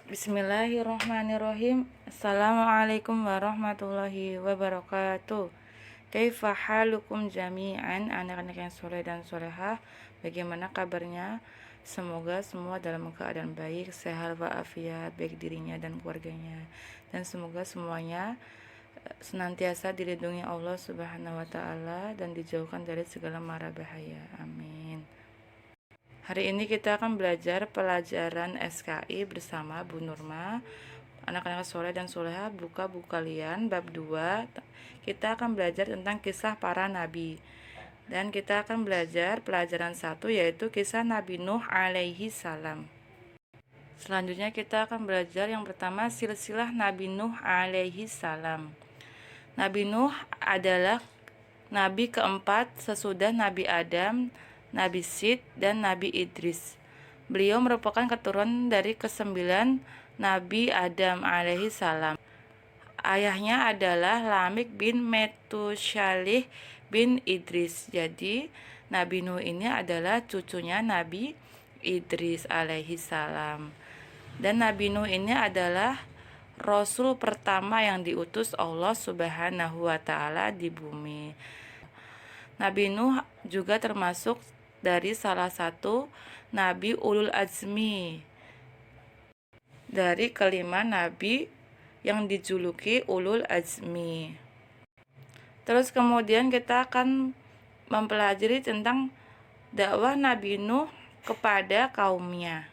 Bismillahirrahmanirrahim. Assalamualaikum warahmatullahi wabarakatuh. Kaifa halukum jami'an, anak-anak yang soleh dan solehah. Bagaimana kabarnya? Semoga semua dalam keadaan baik, sehat walafiat, baik dirinya dan keluarganya. Dan semoga semuanya senantiasa dilindungi Allah Subhanahu wa taala dan dijauhkan dari segala mara bahaya. Amin. Hari ini kita akan belajar pelajaran SKI bersama Bu Nurma. Anak-anak soleh dan soleha, buka buku kalian bab 2. Kita akan belajar tentang kisah para nabi. Dan kita akan belajar pelajaran 1, yaitu kisah Nabi Nuh alaihi salam. Selanjutnya kita akan belajar yang pertama, silsilah Nabi Nuh alaihi salam. Nabi Nuh adalah nabi keempat sesudah Nabi Adam, Nabi Syed, dan Nabi Idris. Beliau merupakan keturunan dari ke-9 Nabi Adam alaihi salam. Ayahnya adalah Lamik bin Metushalih bin Idris. Jadi Nabi Nuh ini adalah cucunya Nabi Idris alaihi salam. Dan Nabi Nuh ini adalah Rasul pertama yang diutus Allah Subhanahu wa taala di bumi. Nabi Nuh juga termasuk dari salah satu Nabi Ulul Azmi dari kelima Nabi yang dijuluki Ulul Azmi. Terus kemudian kita akan mempelajari tentang dakwah Nabi Nuh kepada kaumnya.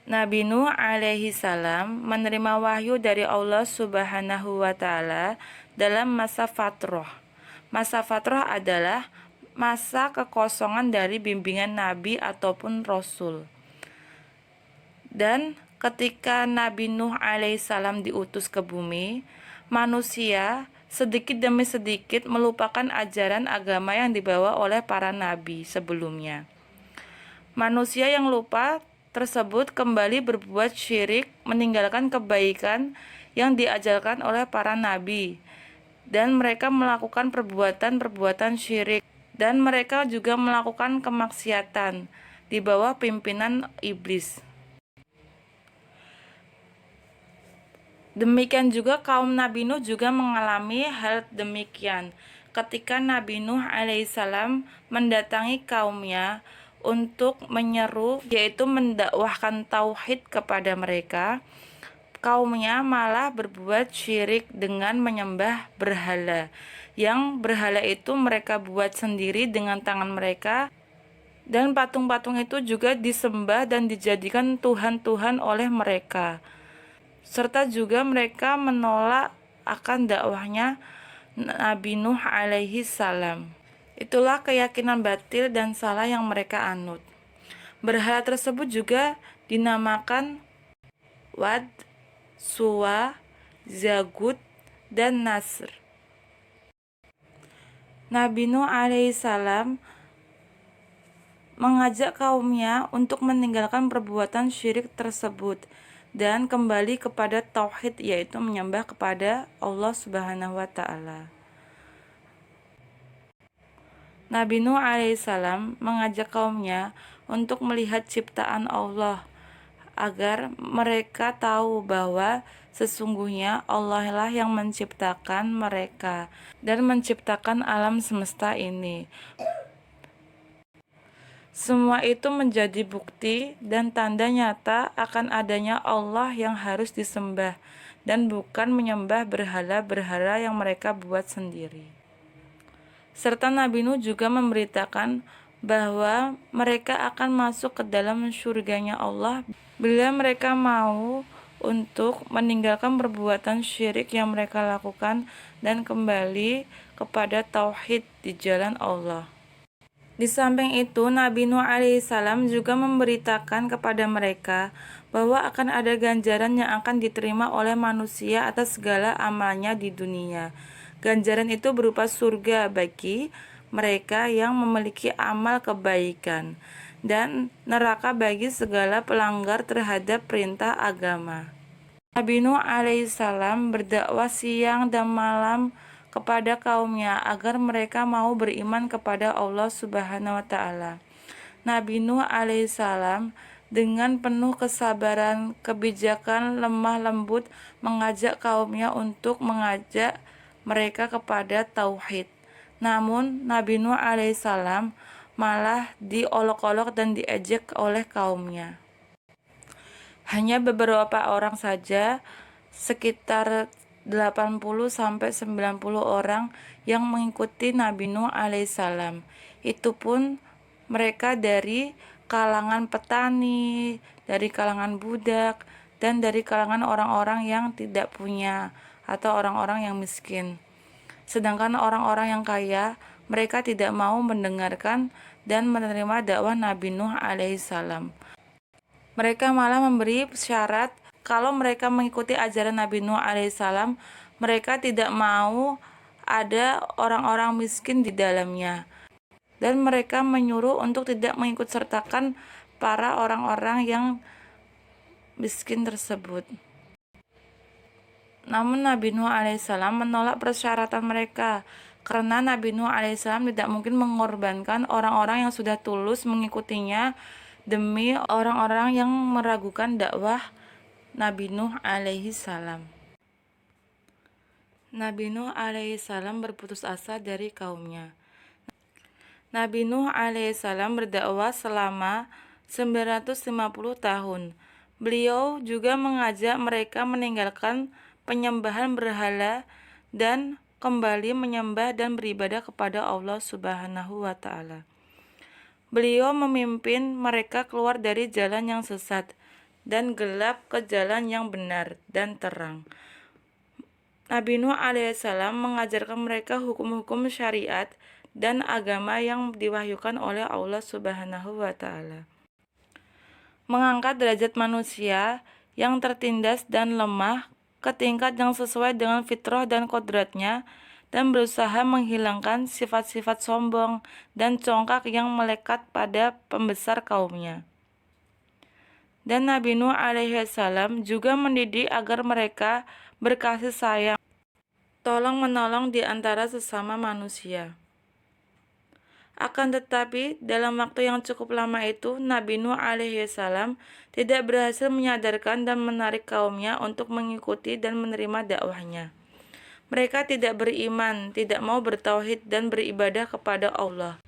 Nabi Nuh alaihi salam menerima wahyu dari Allah Subhanahu wa taala dalam masa fatrah. Masa fatrah adalah masa kekosongan dari bimbingan nabi ataupun rasul. Dan ketika Nabi Nuh alaihissalam diutus ke bumi, manusia sedikit demi sedikit melupakan ajaran agama yang dibawa oleh para nabi sebelumnya. Manusia yang lupa tersebut kembali berbuat syirik, meninggalkan kebaikan yang diajarkan oleh para nabi, dan mereka melakukan perbuatan-perbuatan syirik, dan mereka juga melakukan kemaksiatan di bawah pimpinan iblis. Demikian juga kaum Nabi Nuh juga mengalami hal demikian. Ketika Nabi Nuh alaihissalam mendatangi kaumnya untuk menyeru, yaitu mendakwahkan tauhid kepada mereka, kaumnya malah berbuat syirik dengan menyembah berhala. Yang berhala itu mereka buat sendiri dengan tangan mereka, dan patung-patung itu juga disembah dan dijadikan tuhan-tuhan oleh mereka. Serta juga mereka menolak akan dakwahnya Nabi Nuh alaihi salam. Itulah keyakinan batil dan salah yang mereka anut. Berhala tersebut juga dinamakan Wad, Suwa, Zagut, dan Nasr. Nabi Nuh alaihissalam mengajak kaumnya untuk meninggalkan perbuatan syirik tersebut dan kembali kepada tauhid, yaitu menyembah kepada Allah Subhanahu wa taala. Nabi Nuh alaihissalam mengajak kaumnya untuk melihat ciptaan Allah agar mereka tahu bahwa sesungguhnya Allah lah yang menciptakan mereka dan menciptakan alam semesta ini. Semua itu menjadi bukti dan tanda nyata akan adanya Allah yang harus disembah dan bukan menyembah berhala-berhala yang mereka buat sendiri. Serta Nabi Nuh juga memberitakan bahwa mereka akan masuk ke dalam surganya Allah bila mereka mau untuk meninggalkan perbuatan syirik yang mereka lakukan dan kembali kepada tauhid di jalan Allah. Di samping itu, Nabi Nuh alaihissalam juga memberitakan kepada mereka bahwa akan ada ganjaran yang akan diterima oleh manusia atas segala amalnya di dunia. Ganjaran itu berupa surga bagi mereka yang memiliki amal kebaikan, dan neraka bagi segala pelanggar terhadap perintah agama. Nabi Nuh alaihissalam berdakwah siang dan malam kepada kaumnya agar mereka mau beriman kepada Allah Subhanahu wa taala. Nabi Nuh alaihissalam dengan penuh kesabaran, kebijakan, lemah lembut mengajak kaumnya untuk mengajak mereka kepada tauhid. Namun Nabi Nuh alaihissalam malah diolok-olok dan diejek oleh kaumnya. Hanya beberapa orang saja, sekitar 80-90 orang yang mengikuti Nabi Nuh alaihissalam. Itu pun mereka dari kalangan petani, dari kalangan budak, dan dari kalangan orang-orang yang tidak punya atau orang-orang yang miskin. Sedangkan orang-orang yang kaya, mereka tidak mau mendengarkan dan menerima dakwah Nabi Nuh alaihissalam. Mereka malah memberi syarat kalau mereka mengikuti ajaran Nabi Nuh alaihissalam, mereka tidak mau ada orang-orang miskin di dalamnya. Dan mereka menyuruh untuk tidak mengikut sertakan para orang-orang yang miskin tersebut. Namun Nabi Nuh alaihissalam menolak persyaratan mereka, karena Nabi Nuh alaihissalam tidak mungkin mengorbankan orang-orang yang sudah tulus mengikutinya demi orang-orang yang meragukan dakwah Nabi Nuh alaihissalam. Nabi Nuh alaihissalam berputus asa dari kaumnya. Nabi Nuh alaihissalam berdakwah selama 950 tahun. Beliau juga mengajak mereka meninggalkan penyembahan berhala dan kembali menyembah dan beribadah kepada Allah Subhanahu wa Ta'ala. Beliau memimpin mereka keluar dari jalan yang sesat dan gelap ke jalan yang benar dan terang. Nabi Nuh alaihissalam mengajarkan mereka hukum-hukum syariat dan agama yang diwahyukan oleh Allah Subhanahu wa Ta'ala. Mengangkat derajat manusia yang tertindas dan lemah ke tingkat yang sesuai dengan fitrah dan kodratnya, dan berusaha menghilangkan sifat-sifat sombong dan congkak yang melekat pada pembesar kaumnya. Dan Nabi Nuh alaihissalam juga mendidik agar mereka berkasih sayang, tolong-menolong di antara sesama manusia. Akan tetapi, dalam waktu yang cukup lama itu, Nabi Nuh alaihissalam tidak berhasil menyadarkan dan menarik kaumnya untuk mengikuti dan menerima dakwahnya. Mereka tidak beriman, tidak mau bertauhid dan beribadah kepada Allah,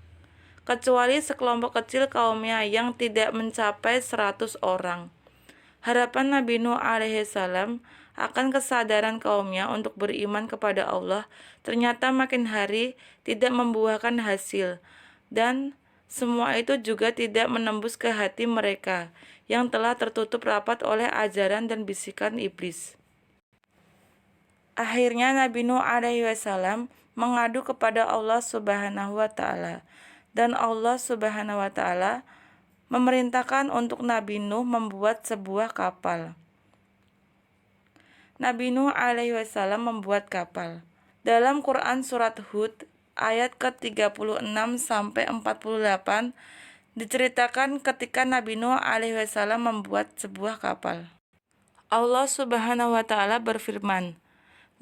kecuali sekelompok kecil kaumnya yang tidak mencapai 100 orang. Harapan Nabi Nuh alaihissalam akan kesadaran kaumnya untuk beriman kepada Allah ternyata makin hari tidak membuahkan hasil, dan semua itu juga tidak menembus ke hati mereka yang telah tertutup rapat oleh ajaran dan bisikan iblis. Akhirnya Nabi Nuh alaihissalam mengadu kepada Allah Subhanahu wa Ta'ala, dan Allah Subhanahu wa Ta'ala memerintahkan untuk Nabi Nuh membuat sebuah kapal. Nabi Nuh alaihissalam membuat kapal. Dalam Quran surat Hud ayat ke-36 sampai 48 diceritakan ketika Nabi Nuh alaihissalam membuat sebuah kapal. Allah Subhanahu wa Ta'ala berfirman,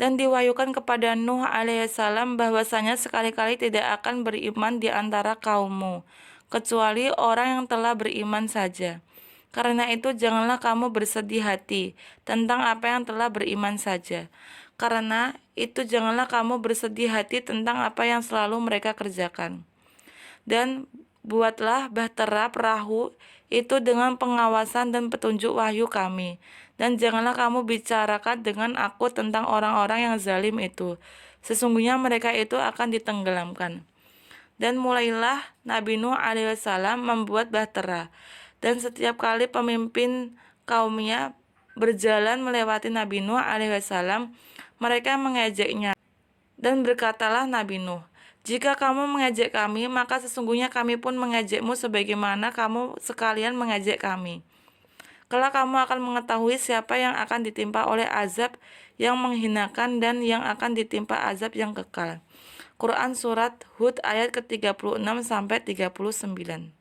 dan diwahyukan kepada Nuh alaihissalam bahwasanya sekali-kali tidak akan beriman di antara kaummu, kecuali orang yang telah beriman saja. Karena itu janganlah kamu bersedih hati tentang apa yang telah beriman saja. Karena itu janganlah kamu bersedih hati tentang apa yang selalu mereka kerjakan. Dan buatlah bahtera perahu itu dengan pengawasan dan petunjuk wahyu kami. Dan janganlah kamu bicarakan dengan aku tentang orang-orang yang zalim itu. Sesungguhnya mereka itu akan ditenggelamkan. Dan mulailah Nabi Nuh alaihissalam membuat bahtera. Dan setiap kali pemimpin kaumnya berjalan melewati Nabi Nuh alaihissalam, mereka mengejeknya. Dan berkatalah Nabi Nuh, jika kamu mengejek kami, maka sesungguhnya kami pun mengejekmu sebagaimana kamu sekalian mengejek kami. Kelak kamu akan mengetahui siapa yang akan ditimpa oleh azab yang menghinakan dan yang akan ditimpa azab yang kekal. Quran surat Hud ayat ke-36 sampai 39.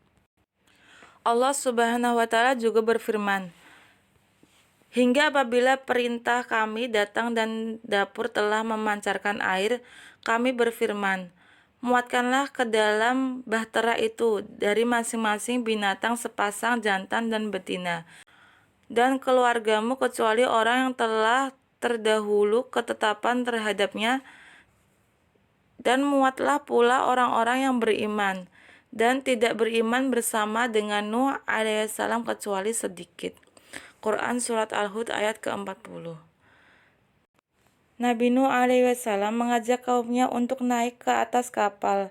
Allah Subhanahu wa Ta'ala juga berfirman, hingga apabila perintah kami datang dan dapur telah memancarkan air, kami berfirman, Muatkanlah ke dalam bahtera itu dari masing-masing binatang sepasang jantan dan betina, dan keluargamu kecuali orang yang telah terdahulu ketetapan terhadapnya, dan muatlah pula orang-orang yang beriman dan tidak beriman bersama dengan Nuh alaihissalam kecuali sedikit. Quran Surat Al-Hud ayat ke-40. Nabi Nuh alaihissalam mengajak kaumnya untuk naik ke atas kapal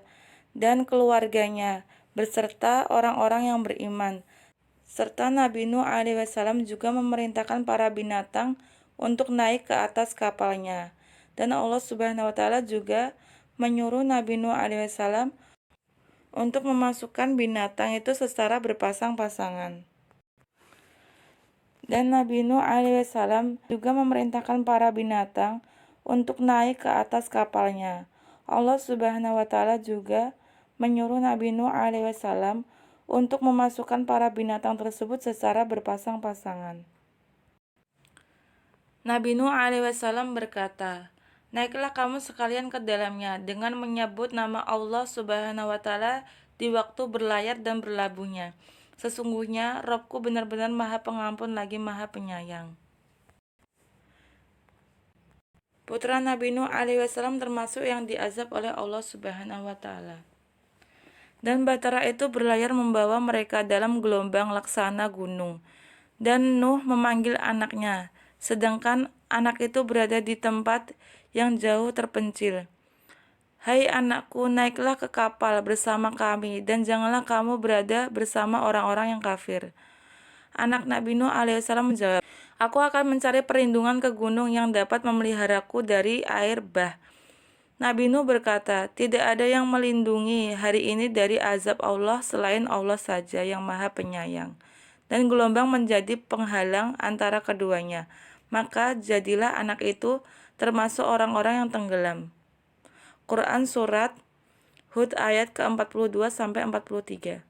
dan keluarganya beserta orang-orang yang beriman. Serta Nabi Nuh alaihissalam juga memerintahkan para binatang untuk naik ke atas kapalnya. Dan Allah Subhanahu wa taala juga menyuruh Nabi Nuh alaihissalam untuk memasukkan binatang itu secara berpasang-pasangan. Dan Nabi Nuh alaihissalam juga memerintahkan para binatang untuk naik ke atas kapalnya. Allah Subhanahu wa taala juga menyuruh Nabi Nuh alaihissalam untuk memasukkan para binatang tersebut secara berpasang-pasangan. Nabi Nuh alaihissalam berkata, "Naiklah kamu sekalian ke dalamnya dengan menyebut nama Allah Subhanahu wa taala di waktu berlayar dan berlabuhnya. Sesungguhnya Robku benar-benar Maha Pengampun lagi Maha Penyayang." Putra Nabi Nuh alaihissalam termasuk yang diazab oleh Allah Subhanahu wa taala. Dan bahtera itu berlayar membawa mereka dalam gelombang laksana gunung. Dan Nuh memanggil anaknya, sedangkan anak itu berada di tempat yang jauh terpencil. "Hai anakku, naiklah ke kapal bersama kami, dan janganlah kamu berada bersama orang-orang yang kafir." Anak Nabi Nuh alaihissalam menjawab, "Aku akan mencari perlindungan ke gunung yang dapat memeliharaku dari air bah." Nabi Nuh berkata, "Tidak ada yang melindungi hari ini dari azab Allah selain Allah saja yang Maha Penyayang." Dan gelombang menjadi penghalang antara keduanya. Maka jadilah anak itu termasuk orang-orang yang tenggelam. Quran Surat Hud ayat ke-42 sampai 43.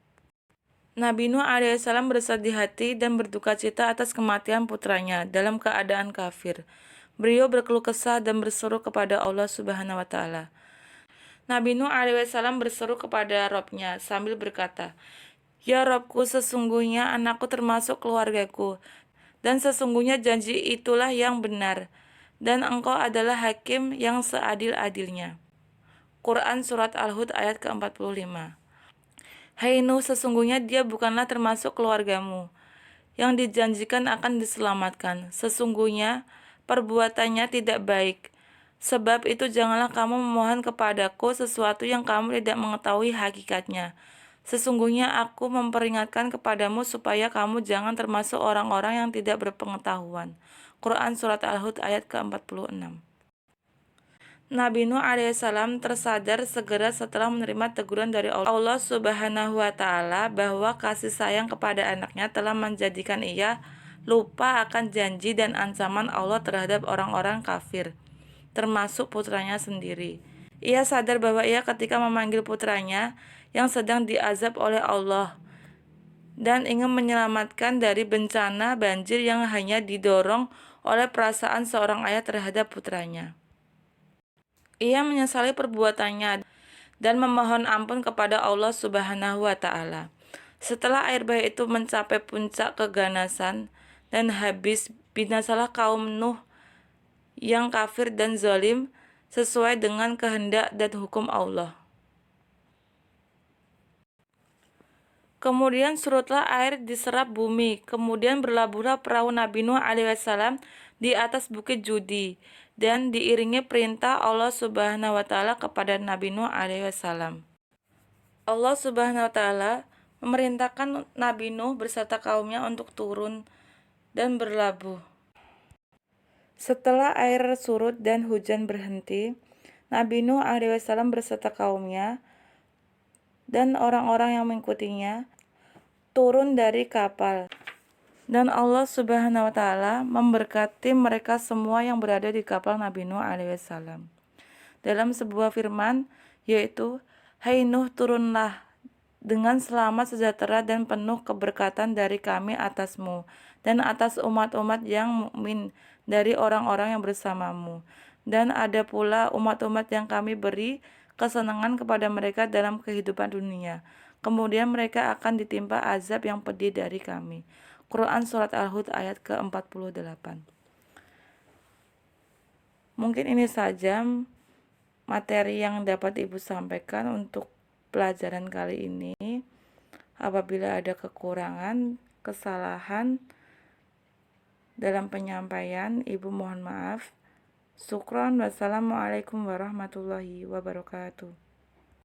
Nabi Nuh alaihissalam bersedih hati dan berduka cita atas kematian putranya dalam keadaan kafir. Beliau berkeluh kesah dan berseru kepada Allah Subhanahu wa taala. Nabi Nuh alaihissalam berseru kepada Robnya sambil berkata, "Ya Robku, sesungguhnya anakku termasuk keluargaku, dan sesungguhnya janji itulah yang benar, dan engkau adalah hakim yang seadil-adilnya." Quran Surat Al-Hud ayat ke-45. Hai Nuh, sesungguhnya dia bukanlah termasuk keluargamu yang dijanjikan akan diselamatkan. Sesungguhnya perbuatannya tidak baik. Sebab itu janganlah kamu memohon kepadaku sesuatu yang kamu tidak mengetahui hakikatnya. Sesungguhnya aku memperingatkan kepadamu supaya kamu jangan termasuk orang-orang yang tidak berpengetahuan. Quran Surat Al-Hud ayat ke-46. Nabi Nuh alaihissalam tersadar segera setelah menerima teguran dari Allah Subhanahu wa taala bahwa kasih sayang kepada anaknya telah menjadikan ia lupa akan janji dan ancaman Allah terhadap orang-orang kafir, termasuk putranya sendiri. Ia sadar bahwa ia ketika memanggil putranya yang sedang diazab oleh Allah dan ingin menyelamatkan dari bencana banjir yang hanya didorong oleh perasaan seorang ayah terhadap putranya. Ia menyesali perbuatannya dan memohon ampun kepada Allah Subhanahu wa taala. Setelah air bah itu mencapai puncak keganasan dan habis, binasalah kaum Nuh yang kafir dan zalim sesuai dengan kehendak dan hukum Allah. Kemudian surutlah air diserap bumi. Kemudian berlabuhlah perahu Nabi Nuh alaihissalam di atas bukit Judi, dan diiringi perintah Allah Subhanahu wa taala kepada Nabi Nuh alaihissalam. Allah Subhanahu wa taala memerintahkan Nabi Nuh beserta kaumnya untuk turun dan berlabuh. Setelah air surut dan hujan berhenti, Nabi Nuh alaihissalam beserta kaumnya dan orang-orang yang mengikutinya turun dari kapal. Dan Allah Subhanahu wa taala memberkati mereka semua yang berada di kapal Nabi Nuh alaihissalam. Dalam sebuah firman, yaitu, "Hai Nuh, turunlah dengan selamat sejahtera dan penuh keberkatan dari kami atasmu dan atas umat-umat yang mukmin dari orang-orang yang bersamamu. Dan ada pula umat-umat yang kami beri kesenangan kepada mereka dalam kehidupan dunia. Kemudian mereka akan ditimpa azab yang pedih dari kami. Quran Surat Al-Hud ayat ke-48. Mungkin ini saja materi yang dapat Ibu sampaikan untuk pelajaran kali ini. Apabila ada kekurangan, kesalahan dalam penyampaian, Ibu mohon maaf. Syukron. Wassalamualaikum warahmatullahi wabarakatuh.